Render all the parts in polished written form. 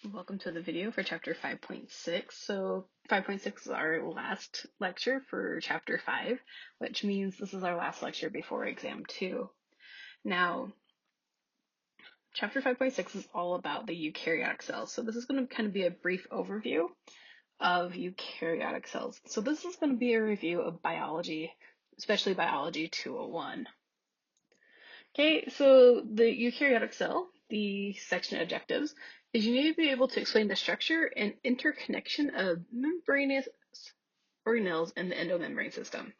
Welcome to the video for chapter 5.6. So 5.6 is our last lecture for chapter 5, which means this is our last lecture before exam 2. Now, chapter 5.6 is all about the eukaryotic cells. So this is going to kind of be a brief overview of eukaryotic cells. So this is going to be a review of biology, especially biology 201. Okay, so the eukaryotic cell, the section objectives, is you need to be able to explain the structure and interconnection of membranous organelles in the endomembrane system.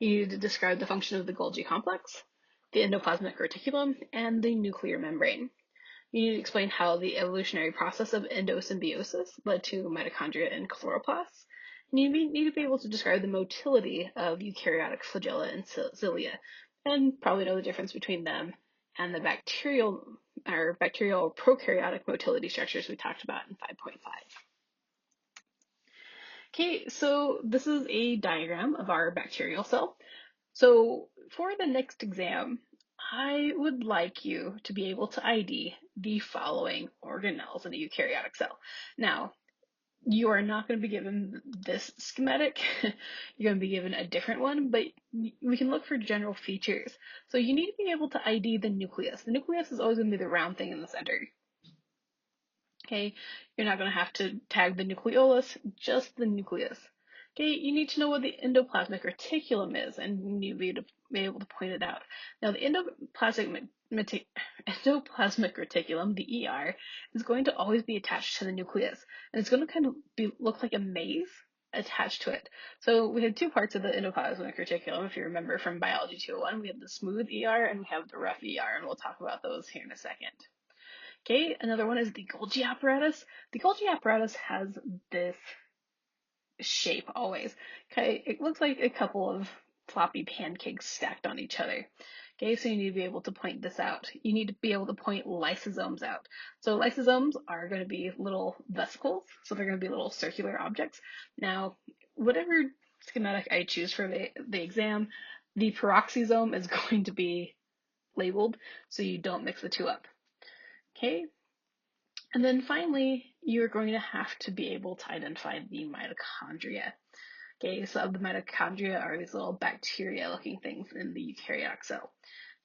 You need to describe the function of the Golgi complex, the endoplasmic reticulum, and the nuclear membrane. You need to explain how the evolutionary process of endosymbiosis led to mitochondria and chloroplasts. And you need to be able to describe the motility of eukaryotic flagella and cilia, and probably know the difference between them and the bacterial prokaryotic motility structures we talked about in 5.5. Okay, so this is a diagram of our bacterial cell. So for the next exam, I would like you to be able to ID the following organelles in a eukaryotic cell. Now, you are not going to be given this schematic. You're going to be given a different one, but we can look for general features. So you need to be able to ID the nucleus. The nucleus is always going to be the round thing in the center. Okay, you're not going to have to tag the nucleolus, just the nucleus. Okay, you need to know what the endoplasmic reticulum is, and you need to be able to point it out. Now, the endoplasmic reticulum, the ER, is going to always be attached to the nucleus, and it's going to kind of look like a maze attached to it. So we have two parts of the endoplasmic reticulum. If you remember from Biology 201, we have the smooth ER and we have the rough ER, and we'll talk about those here in a second. Okay, another one is the Golgi apparatus. The Golgi apparatus has this shape always. Okay, it looks like a couple of floppy pancakes stacked on each other. Okay, so you need to be able to point this out. You need to be able to point lysosomes out. So lysosomes are going to be little vesicles, so they're going to be little circular objects. Now, whatever schematic I choose for the exam, the peroxisome is going to be labeled so you don't mix the two up. Okay, and then finally, you're going to have to be able to identify the mitochondria. Okay, so the mitochondria are these little bacteria-looking things in the eukaryotic cell.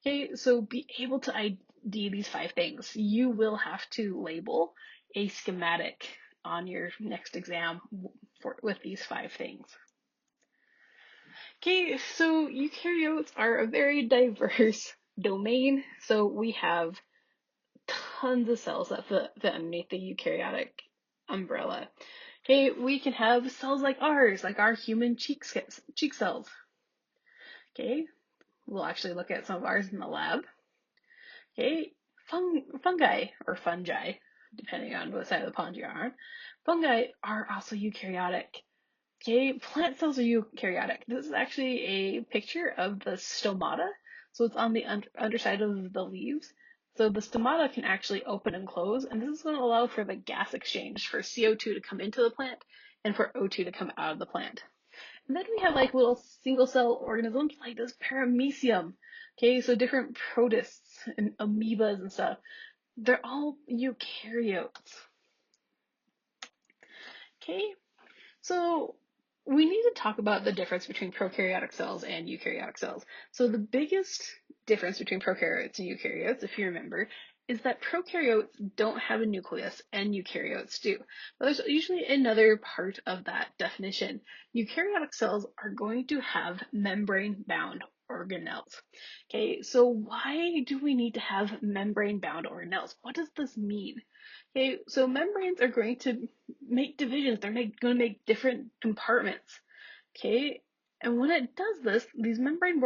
Okay, so be able to ID these 5 things. You will have to label a schematic on your next exam with these 5 things. Okay, so eukaryotes are a very diverse domain. So we have tons of cells that fit underneath the eukaryotic umbrella. Okay, we can have cells like ours, like our human cheek cells. Okay, we'll actually look at some of ours in the lab. Okay, fungi, or fungi, depending on what side of the pond you're on. Fungi are also eukaryotic. Okay, plant cells are eukaryotic. This is actually a picture of the stomata. So it's on the underside of the leaves. So the stomata can actually open and close, and this is going to allow for the gas exchange for CO2 to come into the plant and for O2 to come out of the plant. And then we have like little single cell organisms like this paramecium. Okay, so different protists and amoebas and stuff. They're all eukaryotes. Okay, so we need to talk about the difference between prokaryotic cells and eukaryotic cells. So the biggest difference between prokaryotes and eukaryotes, if you remember, is that prokaryotes don't have a nucleus and eukaryotes do. But there's usually another part of that definition. Eukaryotic cells are going to have membrane-bound organelles. Okay, so why do we need to have membrane-bound organelles? What does this mean? Okay, so membranes are going to make divisions. They're going to make different compartments. Okay, and when it does this, these membrane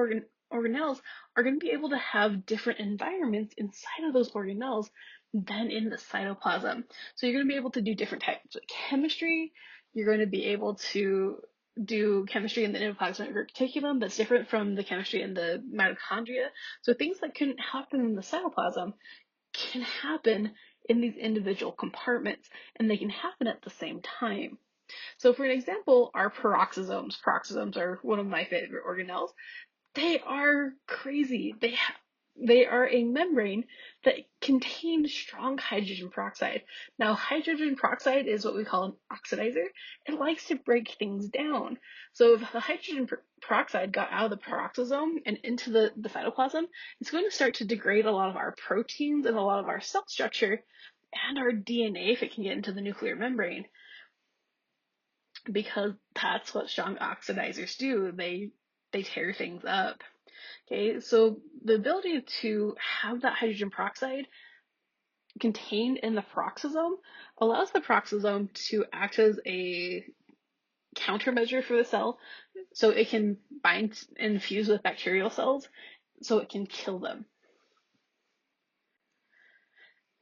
organelles are going to be able to have different environments inside of those organelles than in the cytoplasm. So you're going to be able to do different types of chemistry. You're going to be able to do chemistry in the endoplasmic reticulum that's different from the chemistry in the mitochondria. So things that couldn't happen in the cytoplasm can happen in these individual compartments, and they can happen at the same time. So for an example, our peroxisomes are one of my favorite organelles. They are crazy. They are a membrane that contains strong hydrogen peroxide. Now, hydrogen peroxide is what we call an oxidizer. It likes to break things down. So if the hydrogen peroxide got out of the peroxisome and into the cytoplasm, it's going to start to degrade a lot of our proteins and a lot of our cell structure and our DNA if it can get into the nuclear membrane, because that's what strong oxidizers do. They tear things up. Okay, so the ability to have that hydrogen peroxide contained in the peroxisome allows the peroxisome to act as a countermeasure for the cell, so it can bind and fuse with bacterial cells, so it can kill them.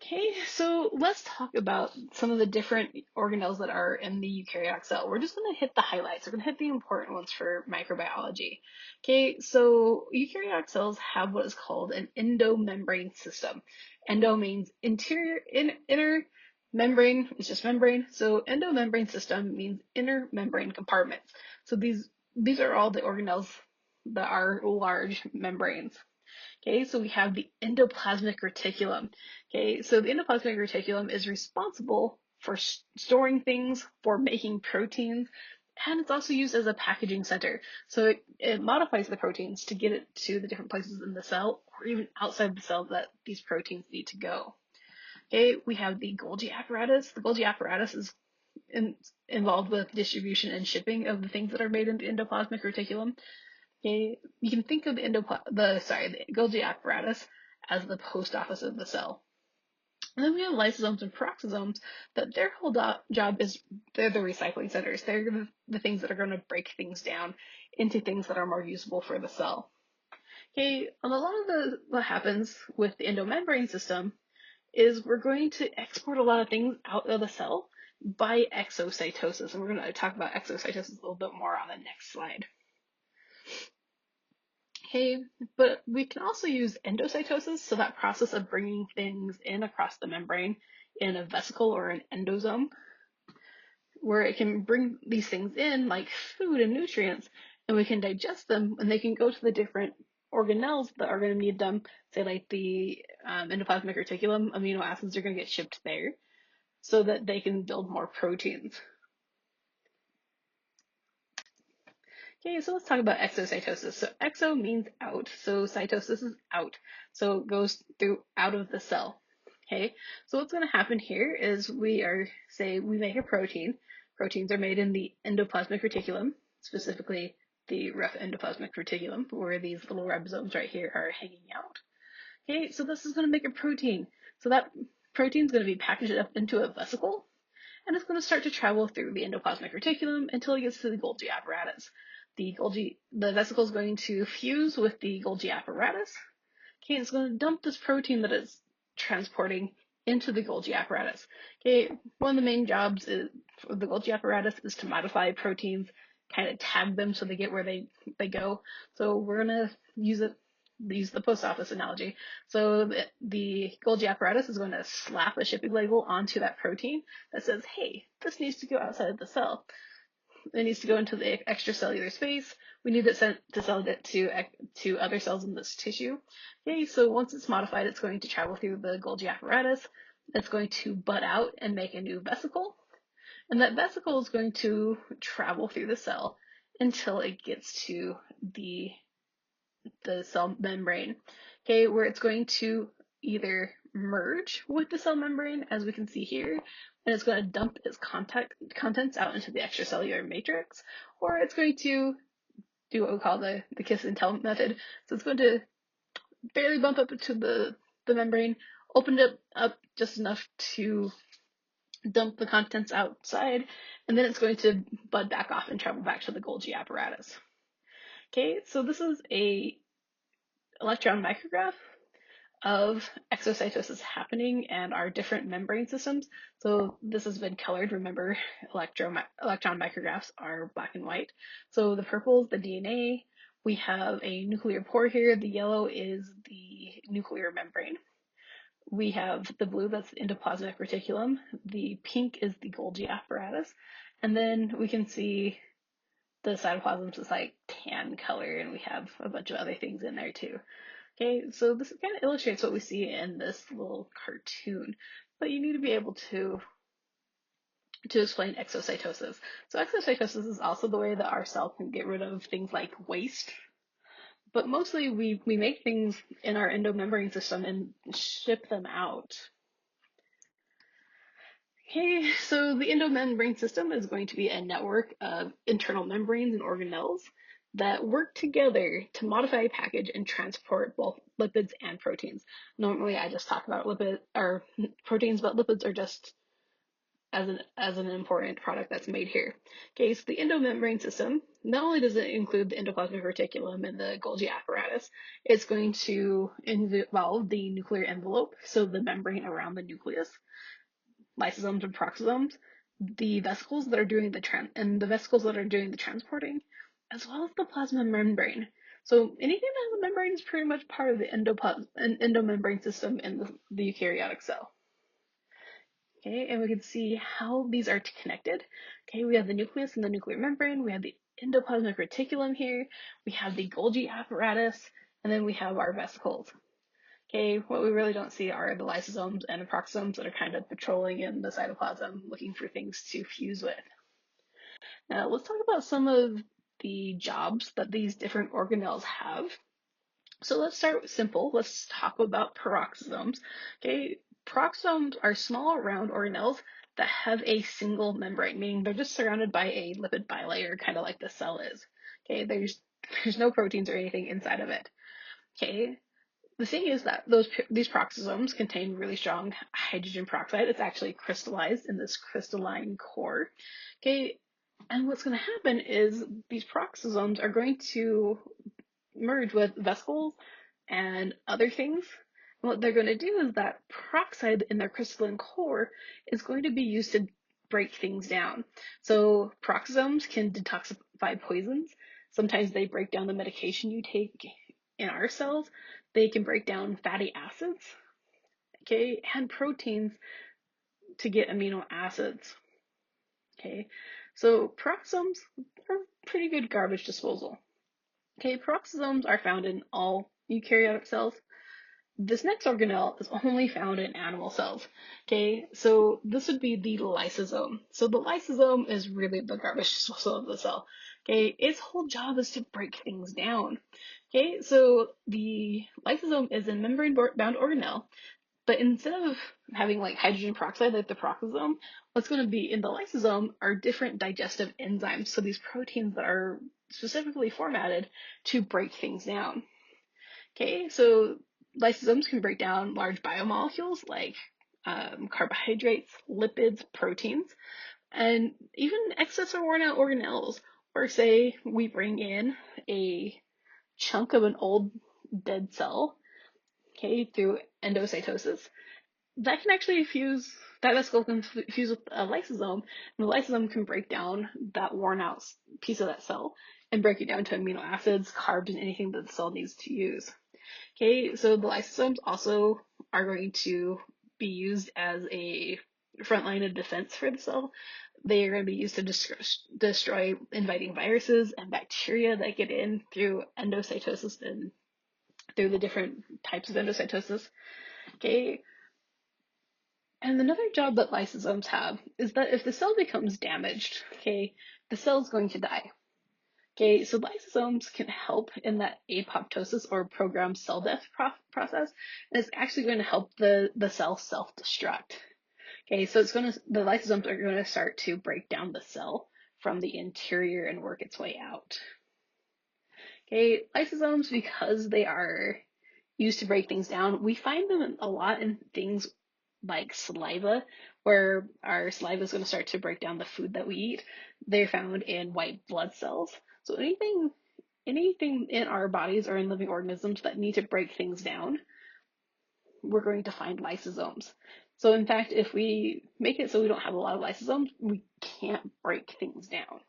Okay, so let's talk about some of the different organelles that are in the eukaryotic cell. We're just going to hit the highlights. We're going to hit the important ones for microbiology. Okay, so eukaryotic cells have what is called an endomembrane system. Endo means interior, inner, membrane is just membrane. So endomembrane system means inner membrane compartments. So these are all the organelles that are large membranes. Okay, so we have the endoplasmic reticulum. Okay, so the endoplasmic reticulum is responsible for storing things, for making proteins, and it's also used as a packaging center. So it modifies the proteins to get it to the different places in the cell or even outside the cell that these proteins need to go. Okay, we have the Golgi apparatus. The Golgi apparatus is involved with distribution and shipping of the things that are made in the endoplasmic reticulum. Okay, you can think of the Golgi apparatus as the post office of the cell. And then we have lysosomes and peroxisomes that their whole job is they're the recycling centers. They're the things that are going to break things down into things that are more usable for the cell. Okay, and a lot of what happens with the endomembrane system is we're going to export a lot of things out of the cell by exocytosis. And we're going to talk about exocytosis a little bit more on the next slide. Okay, but we can also use endocytosis, so that process of bringing things in across the membrane in a vesicle or an endosome, where it can bring these things in like food and nutrients, and we can digest them, and they can go to the different organelles that are going to need them, say like the endoplasmic reticulum, amino acids are going to get shipped there so that they can build more proteins. Okay, so let's talk about exocytosis. So exo means out, so cytosis is out, so it goes through out of the cell. Okay, so what's going to happen here is we make a protein. Proteins are made in the endoplasmic reticulum, specifically the rough endoplasmic reticulum, where these little ribosomes right here are hanging out. Okay, so this is going to make a protein. So that protein is going to be packaged up into a vesicle, and it's going to start to travel through the endoplasmic reticulum until it gets to the Golgi apparatus. The vesicle is going to fuse with the Golgi apparatus. Okay, it's going to dump this protein that it's transporting into the Golgi apparatus. Okay, one of the main jobs for the Golgi apparatus is to modify proteins, kind of tag them so they get where they go. So we're going to use the post office analogy. So the Golgi apparatus is going to slap a shipping label onto that protein that says, hey, this needs to go outside of the cell. It needs to go into the extracellular space. We need it to send it to other cells in this tissue. Okay, so once it's modified, it's going to travel through the Golgi apparatus. It's going to bud out and make a new vesicle. And that vesicle is going to travel through the cell until it gets to the cell membrane. Okay, where it's going to either merge with the cell membrane, as we can see here, and it's going to dump its contents out into the extracellular matrix, or it's going to do what we call the kiss and tell method. So it's going to barely bump up into the membrane, open it up just enough to dump the contents outside, and then it's going to bud back off and travel back to the Golgi apparatus. Okay, so this is a electron micrograph of exocytosis happening and our different membrane systems. So this has been colored. Remember, electron micrographs are black and white. So the purple is the DNA. We have a nuclear pore here. The yellow is the nuclear membrane. We have the blue, that's the endoplasmic reticulum. The pink is the Golgi apparatus. And then we can see the cytoplasm is like tan color, and we have a bunch of other things in there too. Okay, so this kind of illustrates what we see in this little cartoon, but you need to be able to explain exocytosis. So exocytosis is also the way that our cell can get rid of things like waste, but mostly we make things in our endomembrane system and ship them out. Okay, so the endomembrane system is going to be a network of internal membranes and organelles that work together to modify, package, and transport both lipids and proteins. Normally, I just talk about lipid or proteins, but lipids are just as an important product that's made here. Okay, so the endomembrane system not only does it include the endoplasmic reticulum and the Golgi apparatus, it's going to involve the nuclear envelope, so the membrane around the nucleus, lysosomes and peroxisomes, the vesicles that are doing the vesicles that are doing the transporting, as well as the plasma membrane. So anything that has a membrane is pretty much part of the endomembrane system in the eukaryotic cell. Okay, and we can see how these are connected. Okay, we have the nucleus and the nuclear membrane, we have the endoplasmic reticulum here, we have the Golgi apparatus, and then we have our vesicles. Okay, what we really don't see are the lysosomes and the peroxisomes that are kind of patrolling in the cytoplasm looking for things to fuse with. Now, let's talk about some of the jobs that these different organelles have. So let's start simple. Let's talk about peroxisomes. Okay, peroxisomes are small round organelles that have a single membrane, meaning they're just surrounded by a lipid bilayer, kind of like the cell is. Okay, there's no proteins or anything inside of it. Okay, the thing is that these peroxisomes contain really strong hydrogen peroxide. It's actually crystallized in this crystalline core. Okay, and what's going to happen is these peroxisomes are going to merge with vesicles and other things. And what they're going to do is that peroxide in their crystalline core is going to be used to break things down. So peroxisomes can detoxify poisons. Sometimes they break down the medication you take in our cells. They can break down fatty acids, okay, and proteins to get amino acids. Okay, so peroxisomes are pretty good garbage disposal. Okay, peroxisomes are found in all eukaryotic cells. This next organelle is only found in animal cells. Okay, so this would be the lysosome. So the lysosome is really the garbage disposal of the cell. Okay, its whole job is to break things down. Okay, so the lysosome is a membrane-bound organelle, but instead of having like hydrogen peroxide like the peroxisome, what's going to be in the lysosome are different digestive enzymes. So these proteins that are specifically formatted to break things down. Okay, so lysosomes can break down large biomolecules like carbohydrates, lipids, proteins, and even excess or worn out organelles. Or say we bring in a chunk of an old dead cell, okay, through endocytosis. That can actually that vesicle can fuse with a lysosome, and the lysosome can break down that worn out piece of that cell and break it down to amino acids, carbs, and anything that the cell needs to use. Okay, so the lysosomes also are going to be used as a front line of defense for the cell. They are going to be used to destroy inviting viruses and bacteria that get in through endocytosis and through the different types of endocytosis. Okay, and another job that lysosomes have is that if the cell becomes damaged, okay, the cell is going to die. Okay, so lysosomes can help in that apoptosis or programmed cell death process, and it's actually going to help the cell self-destruct. Okay, so the lysosomes are going to start to break down the cell from the interior and work its way out. Okay, lysosomes, because they are used to break things down, we find them a lot in things like saliva, where our saliva is going to start to break down the food that we eat. They're found in white blood cells. So anything in our bodies or in living organisms that need to break things down, we're going to find lysosomes. So in fact, if we make it so we don't have a lot of lysosomes, we can't break things down.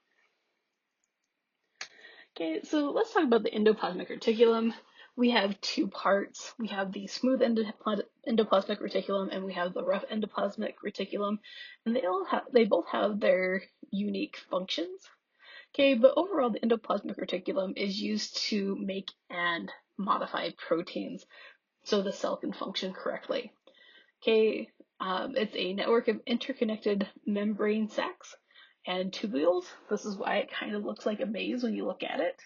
Okay, so let's talk about the endoplasmic reticulum. We have two parts. We have the smooth endoplasmic reticulum and we have the rough endoplasmic reticulum, and they both have their unique functions. Okay, but overall the endoplasmic reticulum is used to make and modify proteins so the cell can function correctly. Okay, it's a network of interconnected membrane sacs and tubules. This is why it kind of looks like a maze when you look at it.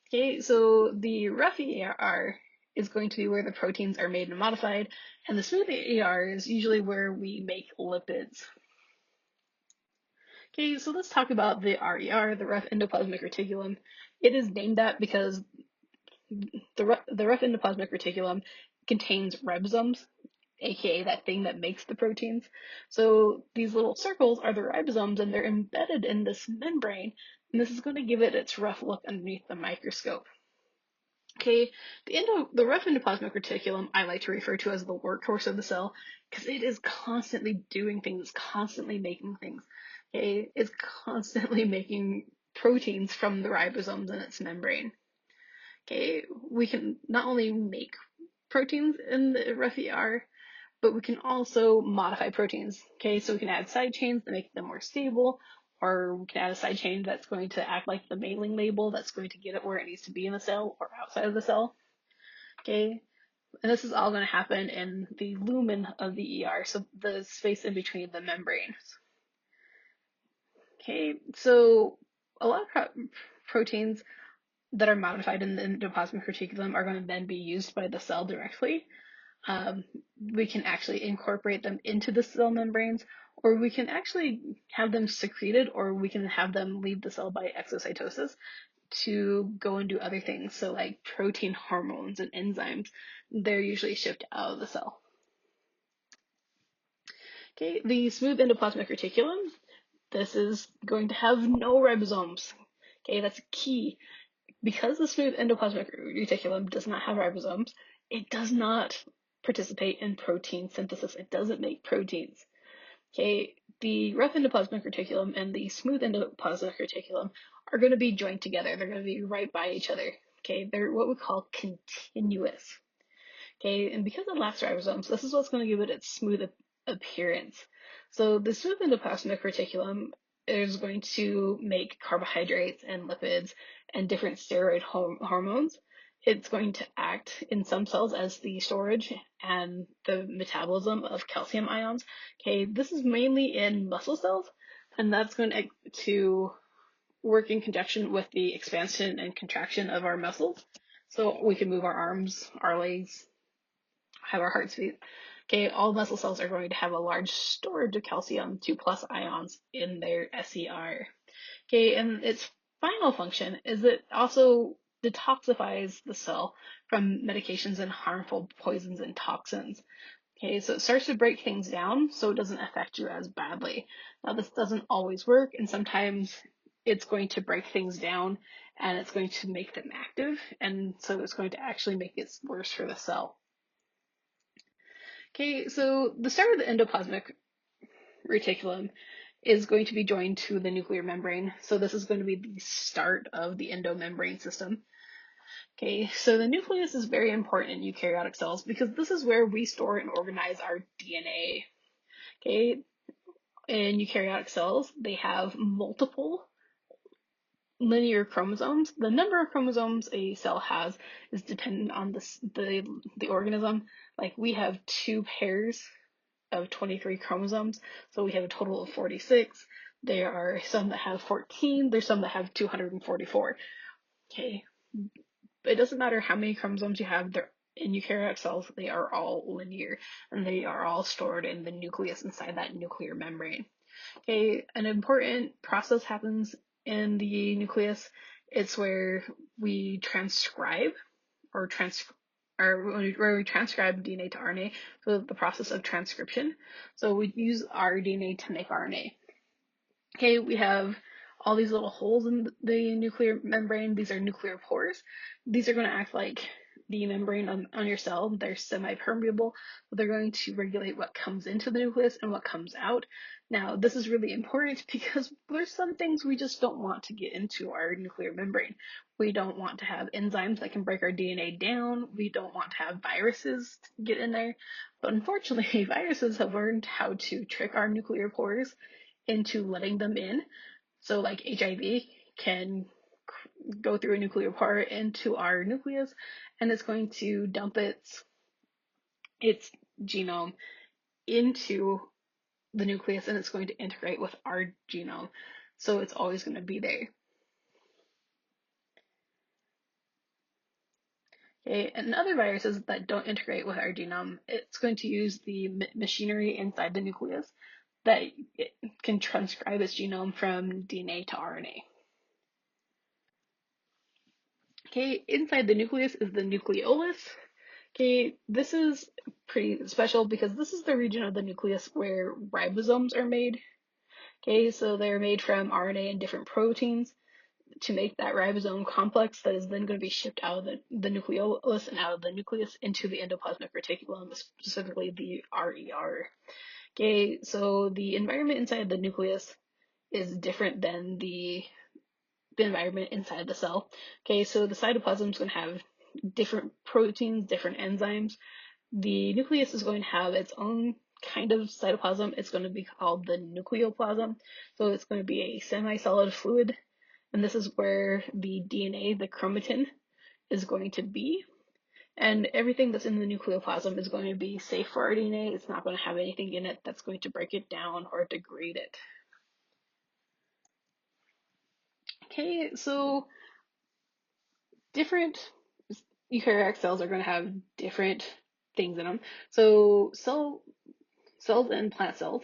Okay, so the rough ER is going to be where the proteins are made and modified, and the smooth ER is usually where we make lipids. Okay, so let's talk about the RER, the rough endoplasmic reticulum. It is named that because the rough endoplasmic reticulum contains ribosomes, aka that thing that makes the proteins. So these little circles are the ribosomes, and they're embedded in this membrane, and this is going to give it its rough look underneath the microscope. Okay, the rough endoplasmic reticulum I like to refer to as the workhorse of the cell because it is constantly doing things, constantly making things. Okay, it's constantly making proteins from the ribosomes in its membrane. Okay, we can not only make proteins in the rough ER, but we can also modify proteins. Okay, so we can add side chains that make them more stable, or we can add a side chain that's going to act like the mailing label that's going to get it where it needs to be in the cell or outside of the cell. Okay, and this is all going to happen in the lumen of the ER, so the space in between the membranes. Okay, so a lot of proteins that are modified in the endoplasmic reticulum are going to then be used by the cell directly. We can actually incorporate them into the cell membranes, or we can actually have them secreted, or we can have them leave the cell by exocytosis to go and do other things. So like protein hormones and enzymes, they're usually shipped out of the cell. Okay, the smooth endoplasmic reticulum, this is going to have no ribosomes. Okay, that's key. Because the smooth endoplasmic reticulum does not have ribosomes, it does not participate in protein synthesis. It doesn't make proteins. Okay, the rough endoplasmic reticulum and the smooth endoplasmic reticulum are going to be joined together. They're going to be right by each other. Okay, they're what we call continuous. Okay, and because it lacks ribosomes, this is what's going to give it its smooth appearance. So the smooth endoplasmic reticulum is going to make carbohydrates and lipids and different steroid hormones. It's going to act in some cells as the storage and the metabolism of calcium ions. Okay, this is mainly in muscle cells, and that's going to work in conjunction with the expansion and contraction of our muscles. So we can move our arms, our legs, have our hearts beat. Okay, all muscle cells are going to have a large storage of calcium 2 plus ions in their SER. Okay, and its final function is it also detoxifies the cell from medications and harmful poisons and toxins. Okay, so it starts to break things down so it doesn't affect you as badly. Now, this doesn't always work, and sometimes it's going to break things down and it's going to make them active, and so it's going to actually make it worse for the cell. Okay, so the start of the endoplasmic reticulum is going to be joined to the nuclear membrane. So this is going to be the start of the endomembrane system. Okay, so the nucleus is very important in eukaryotic cells because this is where we store and organize our DNA. Okay, in eukaryotic cells, they have multiple linear chromosomes. The number of chromosomes a cell has is dependent on the organism. Like we have 2 pairs of 23 chromosomes, so we have a total of 46. There are some that have 14, there's some that have 244. Okay, it doesn't matter how many chromosomes you have, they're in eukaryotic cells, they are all linear, and they are all stored in the nucleus inside that nuclear membrane. Okay, an important process happens in the nucleus. It's where we transcribe or where we transcribe DNA to RNA, so the process of transcription. So we use our DNA to make RNA. Okay, we have all these little holes in the nuclear membrane. These are nuclear pores. These are going to act like the membrane on your cell. They're semi-permeable, but they're going to regulate what comes into the nucleus and what comes out. Now, this is really important because there's some things we just don't want to get into our nuclear membrane. We don't want to have enzymes that can break our DNA down. We don't want to have viruses get in there. But unfortunately, viruses have learned how to trick our nuclear pores into letting them in. So like HIV can go through a nucleopore into our nucleus, and it's going to dump its genome into the nucleus, and it's going to integrate with our genome. So it's always going to be there. Okay, and other viruses that don't integrate with our genome, it's going to use the machinery inside the nucleus that it can transcribe its genome from DNA to RNA. Okay, inside the nucleus is the nucleolus. Okay, this is pretty special because this is the region of the nucleus where ribosomes are made. Okay, so they're made from RNA and different proteins to make that ribosome complex that is then going to be shipped out of the nucleolus and out of the nucleus into the endoplasmic reticulum, specifically the RER. Okay, so the environment inside the nucleus is different than the environment inside the cell. Okay, so the cytoplasm is going to have different proteins, different enzymes. The nucleus is going to have its own kind of cytoplasm. It's going to be called the nucleoplasm. So it's going to be a semi-solid fluid. And this is where the DNA, the chromatin, is going to be. And everything that's in the nucleoplasm is going to be safe for our DNA. It's not going to have anything in it that's going to break it down or degrade it. Okay, so different eukaryotic cells are going to have different things in them. So cells and plant cells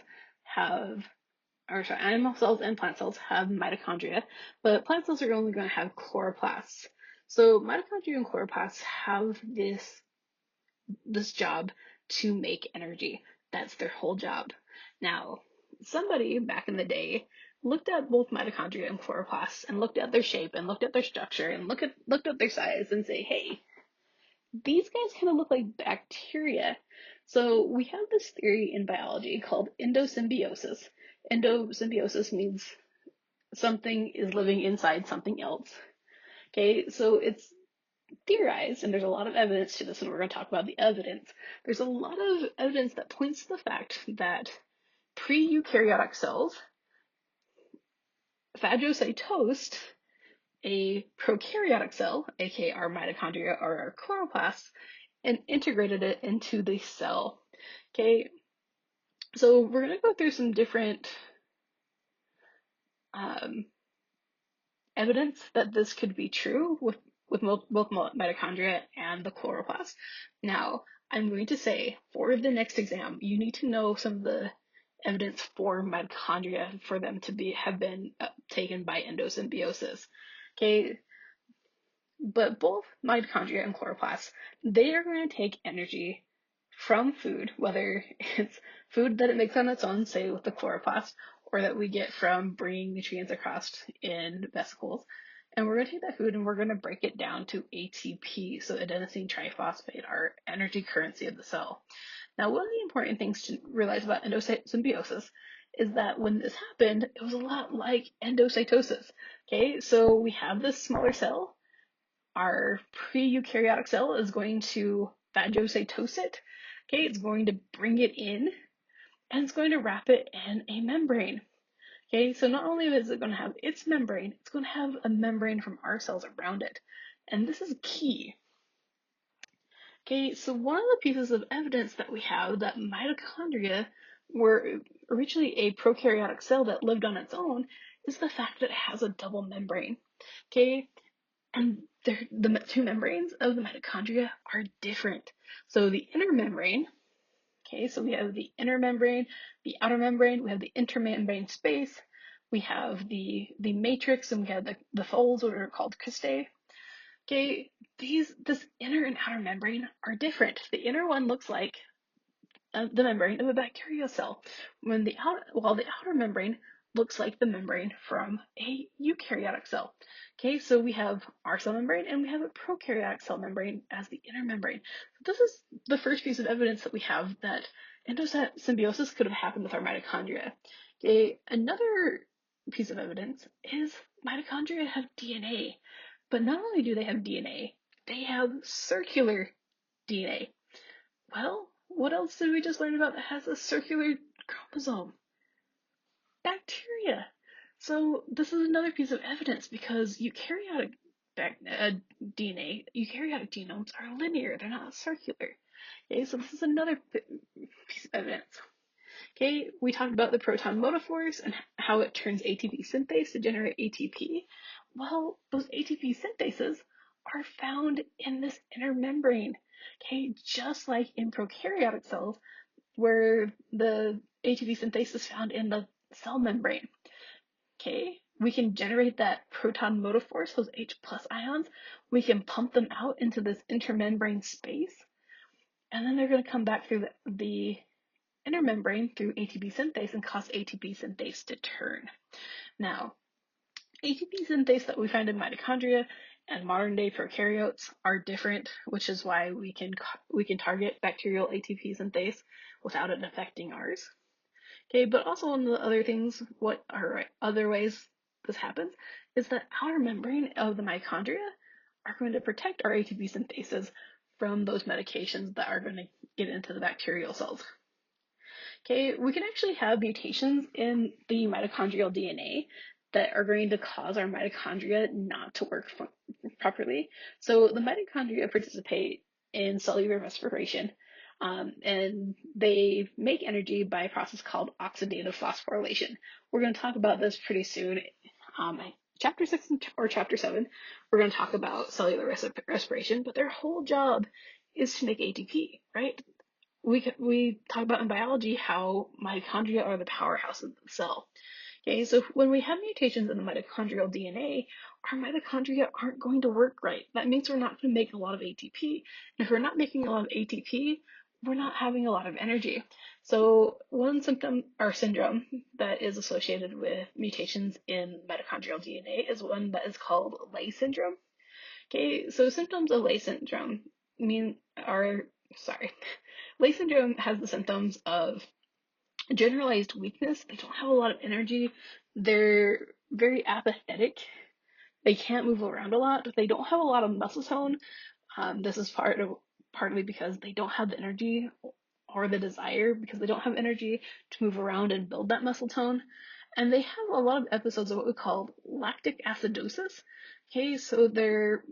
animal cells and plant cells have mitochondria, but plant cells are only going to have chloroplasts. So mitochondria and chloroplasts have this job to make energy. That's their whole job. Now, somebody back in the day looked at both mitochondria and chloroplasts and looked at their shape and looked at their structure and looked at their size and say, hey, these guys kind of look like bacteria. So we have this theory in biology called endosymbiosis. Endosymbiosis means something is living inside something else. Okay, so it's theorized, and there's a lot of evidence to this, and we're going to talk about the evidence. There's a lot of evidence that points to the fact that pre-eukaryotic cells phagocytosed a prokaryotic cell, aka our mitochondria or our chloroplasts, and integrated it into the cell. Okay, so we're going to go through some different evidence that this could be true with both mitochondria and the chloroplast. Now, I'm going to say for the next exam, you need to know some of the evidence for mitochondria for them to have been taken by endosymbiosis. Okay, but both mitochondria and chloroplasts, they are going to take energy from food, whether it's food that it makes on its own, say with the chloroplast, or that we get from bringing nutrients across in vesicles. And we're going to take that food and we're going to break it down to ATP, so adenosine triphosphate, our energy currency of the cell. Now, one of the important things to realize about endosymbiosis is that when this happened, it was a lot like endocytosis. Okay, so we have this smaller cell. Our pre-eukaryotic cell is going to phagocytose it. Okay, it's going to bring it in, and it's going to wrap it in a membrane. Okay, so not only is it going to have its membrane, it's going to have a membrane from our cells around it. And this is key. Okay, so one of the pieces of evidence that we have that mitochondria were originally a prokaryotic cell that lived on its own is the fact that it has a double membrane. Okay, and the two membranes of the mitochondria are different. So the inner membrane, okay, so we have the inner membrane, the outer membrane, we have the intermembrane space, we have the matrix, and we have the folds, what are called cristae. Okay, this inner and outer membrane are different. The inner one looks like the membrane of a bacterial cell, while the outer membrane looks like the membrane from a eukaryotic cell. Okay, so we have our cell membrane and we have a prokaryotic cell membrane as the inner membrane. So this is the first piece of evidence that we have that endosymbiosis could have happened with our mitochondria. Okay, another piece of evidence is mitochondria have DNA, but not only do they have DNA, they have circular DNA. Well, what else did we just learn about that has a circular chromosome? Bacteria. So this is another piece of evidence because eukaryotic DNA, eukaryotic genomes are linear, they're not circular. Okay, so this is another piece of evidence. Okay, we talked about the proton motor force and how it turns ATP synthase to generate ATP. Well, those ATP synthases are found in this inner membrane. Okay, just like in prokaryotic cells, where the ATP synthase is found in the cell membrane. Okay, we can generate that proton motor force, those H plus ions. We can pump them out into this intermembrane space, and then they're going to come back through the inner membrane through ATP synthase and cause ATP synthase to turn. Now, ATP synthase that we find in mitochondria and modern day prokaryotes are different, which is why we can target bacterial ATP synthase without it affecting ours. Okay, but also one of the other things, what are other ways this happens, is that outer membrane of the mitochondria are going to protect our ATP synthases from those medications that are going to get into the bacterial cells. Okay, we can actually have mutations in the mitochondrial DNA that are going to cause our mitochondria not to work properly. So the mitochondria participate in cellular respiration, and they make energy by a process called oxidative phosphorylation. We're going to talk about this pretty soon. Chapter 6 or Chapter 7, we're going to talk about cellular respiration, but their whole job is to make ATP, right? We talk about in biology how mitochondria are the powerhouse of the cell. Okay, so when we have mutations in the mitochondrial DNA, our mitochondria aren't going to work right. That means we're not going to make a lot of ATP. And if we're not making a lot of ATP, we're not having a lot of energy. So one symptom or syndrome that is associated with mutations in mitochondrial DNA is one that is called Leigh syndrome. Okay, so symptoms of Leigh syndrome Leigh syndrome has the symptoms of generalized weakness. They don't have a lot of energy. They're very apathetic. They can't move around a lot. They don't have a lot of muscle tone. This is partly because they don't have the energy or the desire, because they don't have energy to move around and build that muscle tone. And they have a lot of episodes of what we call lactic acidosis. Okay, so their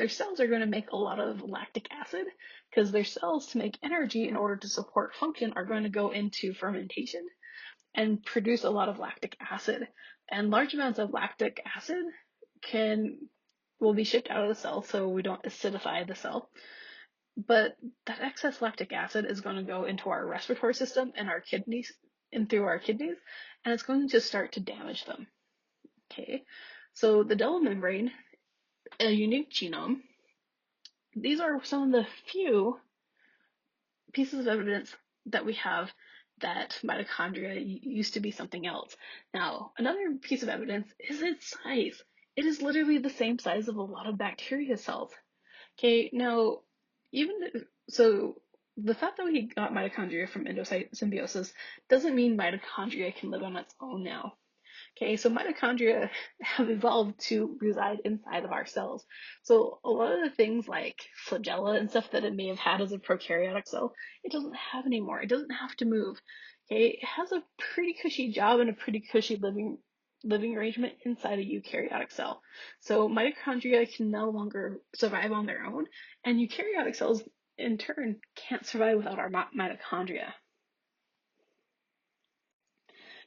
cells are going to make a lot of lactic acid because their cells, to make energy in order to support function, are going to go into fermentation and produce a lot of lactic acid. And large amounts of lactic acid will be shipped out of the cell, so we don't acidify the cell. But that excess lactic acid is going to go into our respiratory system and our kidneys, and through our kidneys, and it's going to start to damage them. Okay, so the double membrane, a unique genome, these are some of the few pieces of evidence that we have that mitochondria used to be something else. Now, another piece of evidence is its size. It is literally the same size of a lot of bacteria cells. Okay, now, so the fact that we got mitochondria from endosymbiosis doesn't mean mitochondria can live on its own now. Okay, so mitochondria have evolved to reside inside of our cells. So a lot of the things like flagella and stuff that it may have had as a prokaryotic cell, it doesn't have anymore. It doesn't have to move. Okay, it has a pretty cushy job and a pretty cushy living arrangement inside a eukaryotic cell. So mitochondria can no longer survive on their own, and eukaryotic cells in turn can't survive without our mitochondria.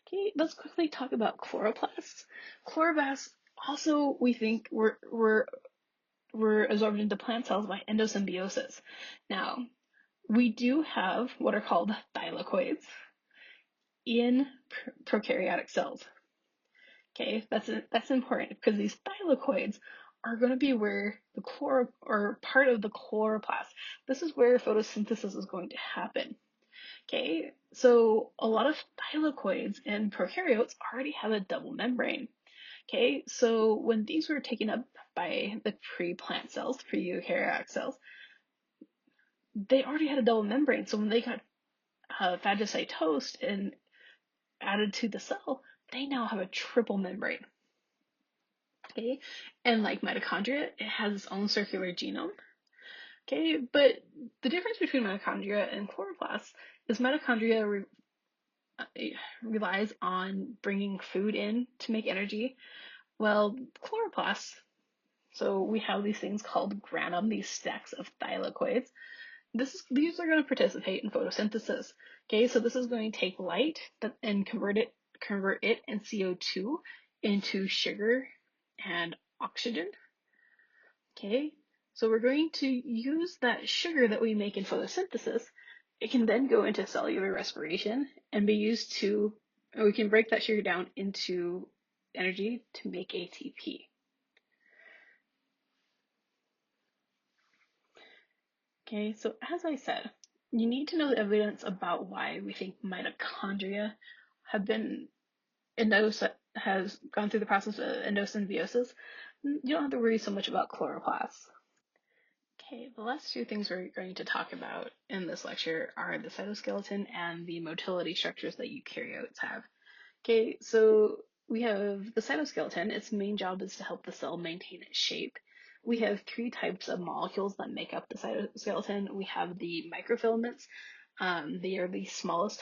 Okay, let's quickly talk about chloroplasts. Chloroplasts also, we think, were absorbed into plant cells by endosymbiosis. Now, we do have what are called thylakoids in prokaryotic cells. Okay, that's important because these thylakoids are going to be where part of the chloroplast. This is where photosynthesis is going to happen. Okay, so a lot of thylakoids in prokaryotes already have a double membrane. Okay, so when these were taken up by the pre-plant cells, pre-eukaryotic cells, they already had a double membrane. So when they got phagocytosed and added to the cell, they now have a triple membrane. Okay, and like mitochondria, it has its own circular genome. Okay, but the difference between mitochondria and chloroplasts is mitochondria relies on bringing food in to make energy. Well, chloroplasts So we have these things called granum, these stacks of thylakoids. These are going to participate in photosynthesis. Okay, so this is going to take light and convert it and CO2 into sugar and oxygen. Okay, so we're going to use that sugar that we make in photosynthesis. It can then go into cellular respiration and be used to, or we can break that sugar down into energy to make ATP. Okay, so as I said, you need to know the evidence about why we think mitochondria have been has gone through the process of endosymbiosis. You don't have to worry so much about chloroplasts. Okay, the last two things we're going to talk about in this lecture are the cytoskeleton and the motility structures that eukaryotes have. Okay, so we have the cytoskeleton. Its main job is to help the cell maintain its shape. We have three types of molecules that make up the cytoskeleton. We have the microfilaments. They are the smallest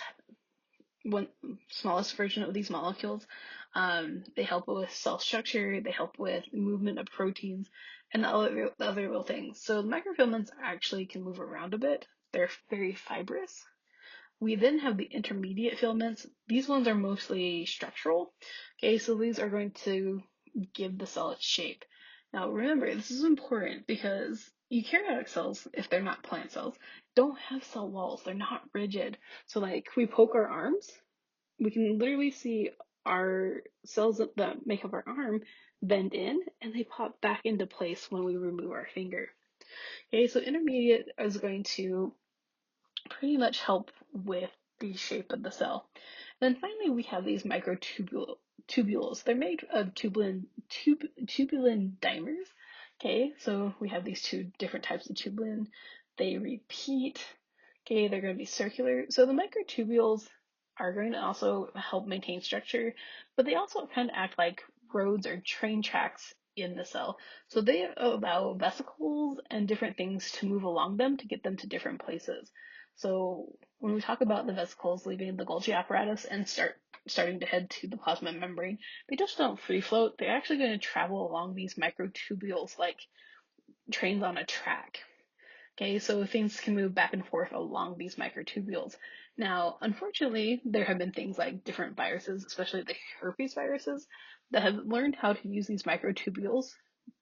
version of these molecules. They help with cell structure, they help with movement of proteins, and other little things. So the microfilaments actually can move around a bit. They're very fibrous. We then have the intermediate filaments. These ones are mostly structural. Okay, so these are going to give the cell its shape. Now remember, this is important because eukaryotic cells, if they're not plant cells, don't have cell walls. They're not rigid. So like we poke our arms, we can literally see our cells that make up our arm bend in and they pop back into place when we remove our finger. Okay, so intermediate is going to pretty much help with the shape of the cell. And then finally, we have these microtubules. They're made of tubulin dimers. Okay, so we have these two different types of tubulin. They repeat. Okay, they're going to be circular. So the microtubules are going to also help maintain structure, but they also kind of act like roads or train tracks in the cell. So they allow vesicles and different things to move along them to get them to different places. So when we talk about the vesicles leaving the Golgi apparatus and starting to head to the plasma membrane, they just don't free float. They're actually going to travel along these microtubules like trains on a track. Okay, so things can move back and forth along these microtubules. Now, unfortunately, there have been things like different viruses, especially the herpes viruses, that have learned how to use these microtubules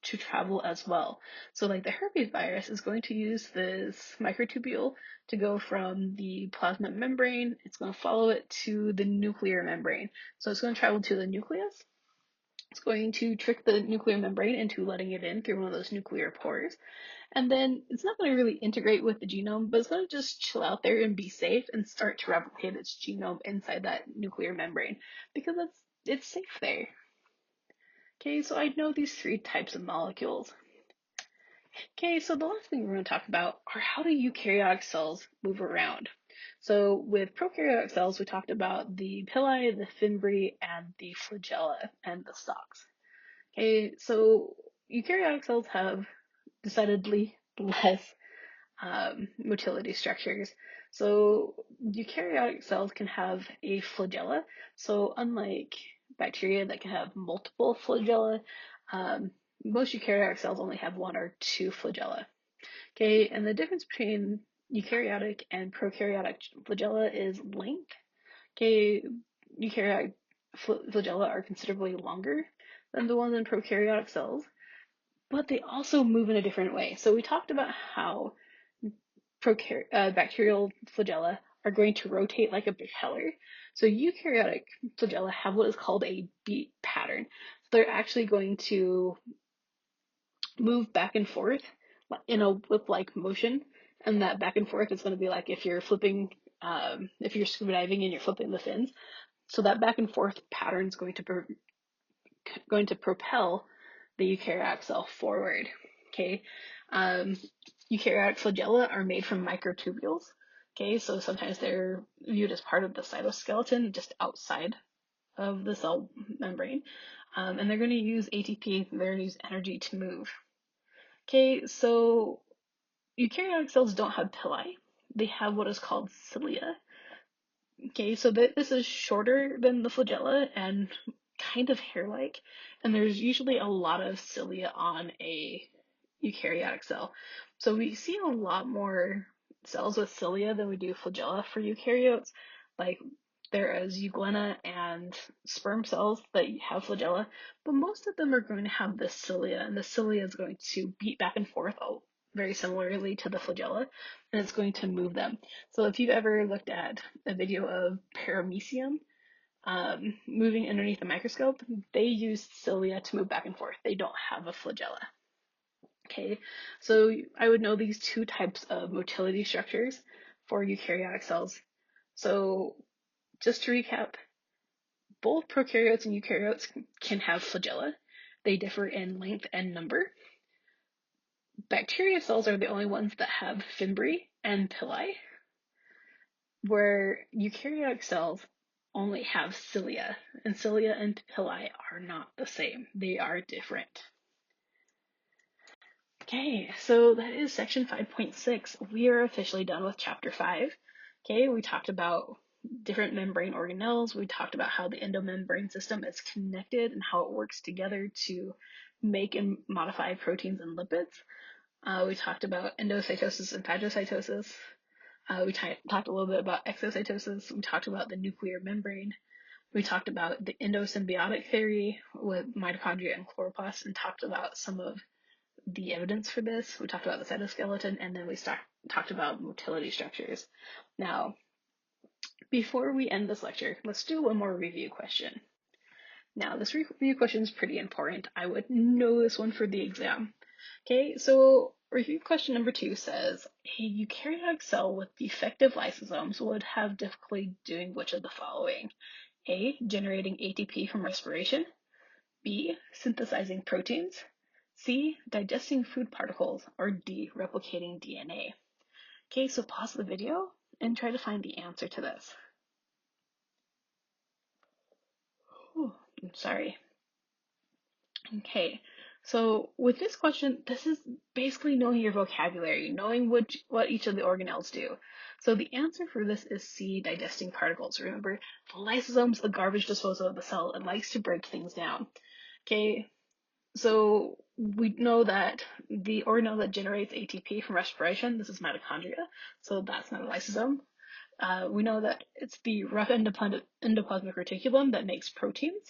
to travel as well. So like the herpes virus is going to use this microtubule to go from the plasma membrane, it's going to follow it to the nuclear membrane. So it's going to travel to the nucleus. It's going to trick the nuclear membrane into letting it in through one of those nuclear pores. And then it's not going to really integrate with the genome, but it's going to just chill out there and be safe and start to replicate its genome inside that nuclear membrane because it's safe there. Okay, so I know these three types of molecules. Okay, so the last thing we're going to talk about are how do eukaryotic cells move around. So with prokaryotic cells, we talked about the pili, the fimbriae, and the flagella and the stalks. Okay, so eukaryotic cells have decidedly less motility structures. So eukaryotic cells can have a flagella. So unlike bacteria that can have multiple flagella, most eukaryotic cells only have one or two flagella. Okay, and the difference between eukaryotic and prokaryotic flagella is length. Okay, eukaryotic flagella are considerably longer than the ones in prokaryotic cells, but they also move in a different way. So we talked about how bacterial flagella are going to rotate like a propeller. So eukaryotic flagella have what is called a beat pattern. So they're actually going to move back and forth in a whip-like motion, and that back and forth is going to be like if you're flipping, if you're scuba diving and you're flipping the fins. So that back and forth pattern is going to propel the eukaryotic cell forward. Okay, eukaryotic flagella are made from microtubules. Okay, so sometimes they're viewed as part of the cytoskeleton, just outside of the cell membrane, and they're going to use ATP. They're going to use energy to move. Okay, so eukaryotic cells don't have pili. They have what is called cilia. Okay, so this is shorter than the flagella and kind of hair-like, and there's usually a lot of cilia on a eukaryotic cell. So we see a lot more cells with cilia than we do flagella for eukaryotes. Like there is euglena and sperm cells that have flagella, but most of them are going to have the cilia, and the cilia is going to beat back and forth very similarly to the flagella, and it's going to move them. So if you've ever looked at a video of paramecium, moving underneath the microscope, they use cilia to move back and forth. They don't have a flagella. Okay, so I would know these two types of motility structures for eukaryotic cells. So just to recap, both prokaryotes and eukaryotes can have flagella. They differ in length and number. Bacteria cells are the only ones that have fimbriae and pili, where eukaryotic cells only have cilia, and cilia and pili are not the same. They are different. Okay, so that is section 5.6. We are officially done with chapter 5. Okay, we talked about different membrane organelles. We talked about how the endomembrane system is connected and how it works together to make and modify proteins and lipids. We talked about endocytosis and phagocytosis. We talked a little bit about exocytosis. We talked about the nuclear membrane. We talked about the endosymbiotic theory with mitochondria and chloroplasts and talked about some of the evidence for this. We talked about the cytoskeleton, and then we talked about motility structures. Now, before we end this lecture, let's do one more review question. Now, this review question is pretty important. I would know this one for the exam. Okay, so review question number 2 says, a eukaryotic cell with defective lysosomes would have difficulty doing which of the following? A, generating ATP from respiration. B, synthesizing proteins. C, digesting food particles. Or D, replicating DNA. Okay, so pause the video and try to find the answer to this. I'm sorry. Okay, so with this question, this is basically knowing your vocabulary, knowing what each of the organelles do. So the answer for this is C, digesting particles. Remember, the lysosome's the garbage disposal of the cell. It likes to break things down. Okay, so we know that the organelle that generates ATP from respiration, this is mitochondria, so that's not a lysosome. We know that it's the rough endoplasmic reticulum that makes proteins.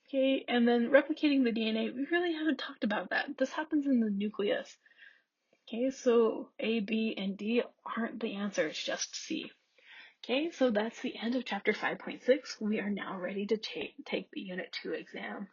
Okay, and then replicating the DNA, we really haven't talked about that. This happens in the nucleus. Okay, so A, B, and D aren't the answer, it's just C. Okay, so that's the end of chapter 5.6. We are now ready to take the Unit 2 exam.